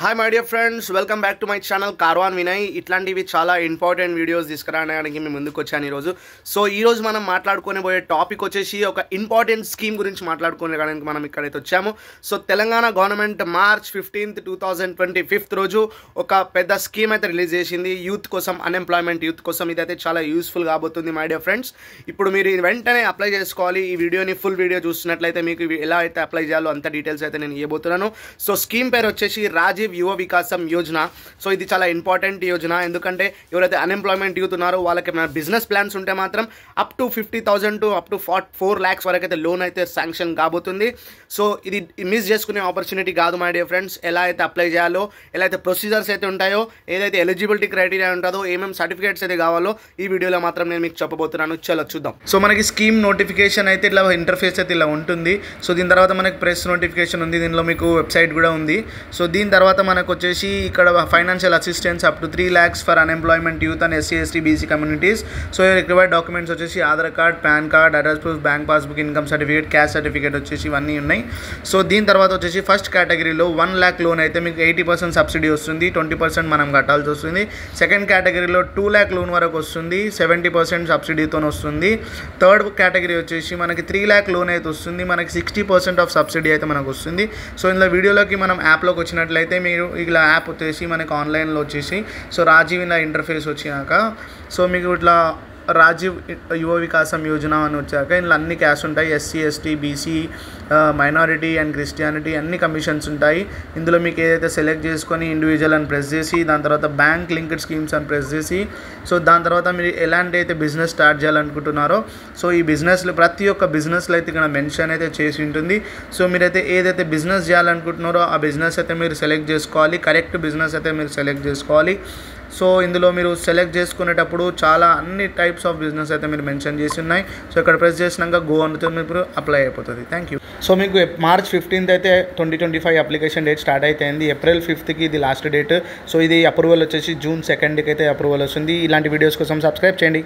Hi my dear friends, welcome back to my channel Carvaan Vinay. ఇట్లాంటివి చాలా important videos తీసుకురావడానికి మేము ముందుకు వచ్చాను ఈరోజు. సో ఈరోజు మనం మాట్లాడుకునే పోయే టాపిక్ వచ్చేసి ఒక ఇంపార్టెంట్ స్కీమ్ గురించి మాట్లాడుకోవడానికి మనం ఇక్కడైతే వచ్చాము. సో తెలంగాణ గవర్నమెంట్ March 15, 2025 రోజు ఒక పెద్ద స్కీమ్ అయితే రిలీజ్ చేసింది యూత్ కోసం, అన్ఎంప్లాయ్మెంట్ యూత్ కోసం. ఇదైతే చాలా యూస్ఫుల్ కాబోతుంది మై డియర్ ఫ్రెండ్స్. ఇప్పుడు మీరు వెంటనే అప్లై చేసుకోవాలి. ఈ వీడియోని ఫుల్ వీడియో చూస్తున్నట్లయితే మీకు ఎలా అయితే అప్లై చేయాలో అంత డీటెయిల్స్ అయితే నేను ఇవ్వబోతున్నాను. సో స్కీమ్ పేరు వచ్చేసి రాజీవ్ యువ వికాసం యోజన. సో ఇది చాలా ఇంపార్టెంట్ యోజన, ఎందుకంటే ఎవరైతే అన్ఎంప్లాయ్మెంట్ యూత్ ఉన్నారో వాళ్ళకి ఏమైనా బిజినెస్ ప్లాన్స్ ఉంటే మాత్రం up to 50,000 to up to 4 lakhs వరకు అయితే లోన్ అయితే శాంక్షన్ కాబోతుంది. సో ఇది మిస్ చేసుకునే ఆపర్చునిటీ కాదు మై డియర్ ఫ్రెండ్స్. ఎలా అయితే అప్లై చేయాలో, ఎలా అయితే ప్రొసీజర్స్ అయితే ఉంటాయో, ఏదైతే ఎలిజిబిలిటీ క్రైటీరియా ఉంటుందో, ఏమేమి సర్టిఫికేట్స్ అయితే కావాలో ఈ వీడియోలో మాత్రం నేను మీకు చెప్పబోతున్నాను. చలో చూద్దాం. సో మనకి స్కీమ్ నోటిఫికేషన్ అయితే ఇట్లా ఇంటర్ఫేస్ అయితే ఇలా ఉంటుంది. సో దీని తర్వాత మనకి ప్రెస్ నోటిఫికేషన్ ఉంది, దీనిలో మీకు వెబ్సైట్ కూడా ఉంది. సో దీని తర్వాత మనకు వచ్చేసి ఇక్కడ financial assistance up to 3 lakhs for unemployment youth and SC, ST, BC communities. So required documents వచ్చేసి Aadhaar card, PAN card, address proof, bank passbook, income certificate, caste certificate వచ్చేసి ఇవన్నీ ఉన్నాయి. సో దీని తర్వాత వచ్చేసి ఫస్ట్ కేటగిరీలో 1 lakh లోన్ అయితే మీకు 80% సబ్సిడీ వస్తుంది, 20% మనం కట్టాల్సి వస్తుంది. సెకండ్ కేటగిరీలో 2 lakh లోన్ వరకు వస్తుంది, 70% సబ్సిడీతో వస్తుంది. థర్డ్ కేటగిరీ వచ్చేసి మనకి 3 lakh లోన్ అయితే వస్తుంది, మనకి 60% ఆఫ్ సబ్సిడీ అయితే మనకు వస్తుంది. సో ఇందులో వీడియోలోకి మనం యాప్లోకి వచ్చినట్లయితే మీరు ఇలా యాప్ వచ్చేసి మనకి ఆన్లైన్లో వచ్చేసి సో రాజీవ్ ఇలా ఇంటర్ఫేస్ వచ్చినాక సో మీకు ఇట్లా రాజీవ్ యువ వికాసం యోజన అని వచ్చాక ఇందులో అన్ని క్యాస్ట్ ఉంటాయి. SC, ST, BC, minority and Christianity అన్ని కమిషన్స్ ఉంటాయి. ఇందులో మీకు ఏదైతే సెలెక్ట్ చేసుకొని ఇండివిజువల్ అని ప్రెస్ చేసి దాని తర్వాత బ్యాంక్ లింక్డ్ స్కీమ్స్ అని ప్రెస్ చేసి సో దాని తర్వాత మీరు ఎలాంటి అయితే బిజినెస్ స్టార్ట్ చేయాలనుకుంటున్నారో సో ఈ బిజినెస్లో ప్రతి ఒక్క బిజినెస్లో అయితే ఇక్కడ మెన్షన్ అయితే చేసి ఉంటుంది. సో మీరైతే ఏదైతే బిజినెస్ చేయాలనుకుంటున్నారో ఆ బిజినెస్ అయితే మీరు సెలెక్ట్ చేసుకోవాలి, కరెక్ట్ బిజినెస్ అయితే మీరు సెలెక్ట్ చేసుకోవాలి. సో ఇందులో మీరు సెలెక్ట్ చేసుకునేటప్పుడు చాలా అన్ని టైప్స్ ఆఫ్ బిజినెస్ అయితే మీరు మెన్షన్ చేసి ఉన్నాయి. సో ఇక్కడ ప్రెస్ చేసినాక గో అనుతో మీరు అప్లై అయిపోతుంది. Thank you. సో మీకు March 15 అయితే 2025 అప్లికేషన్ డేట్ స్టార్ట్ అయిపోయింది. April 5కి ఇది లాస్ట్ డేట్. సో ఇది అప్రూవల్ వచ్చేసి June 2కి అయితే అప్రూవల్ వస్తుంది. ఇలాంటి వీడియోస్ కోసం సబ్స్క్రైబ్ చేయండి.